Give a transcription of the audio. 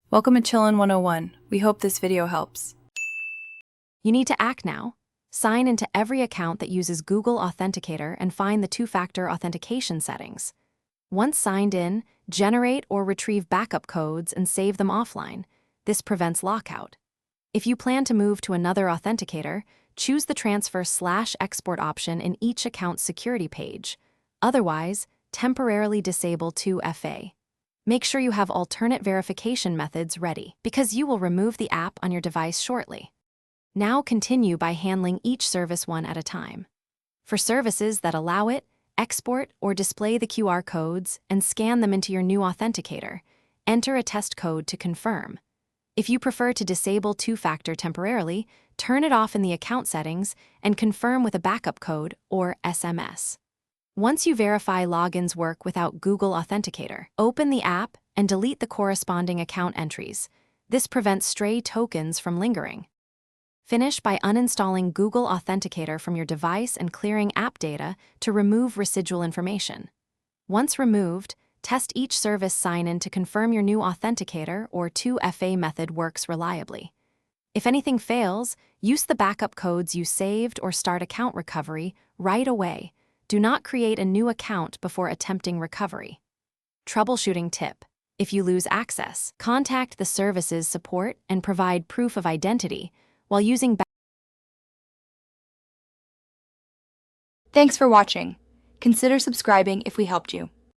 Welcome to Chillin' 101. We hope this video helps. You need to act now. Sign into every account that uses Google Authenticator and find the two-factor authentication settings. Once signed in, generate or retrieve backup codes and save them offline. This prevents lockout. If you plan to move to another authenticator, choose the transfer/export option in each account's security page. Otherwise, temporarily disable 2FA. Make sure you have alternate verification methods ready, because you will remove the app on your device shortly. Now continue by handling each service one at a time. For services that allow it, export or display the QR codes and scan them into your new authenticator. Enter a test code to confirm. If you prefer to disable two-factor temporarily, turn it off in the account settings and confirm with a backup code or SMS. Once you verify logins work without Google Authenticator, open the app and delete the corresponding account entries. This prevents stray tokens from lingering. Finish by uninstalling Google Authenticator from your device and clearing app data to remove residual information. Once removed, test each service sign-in to confirm your new authenticator or 2FA method works reliably. If anything fails, use the backup codes you saved or start account recovery right away. Do not create a new account before attempting recovery. Troubleshooting tip: if you lose access, contact the service's support and provide proof of identity while using Thanks for watching. Consider subscribing if we helped you.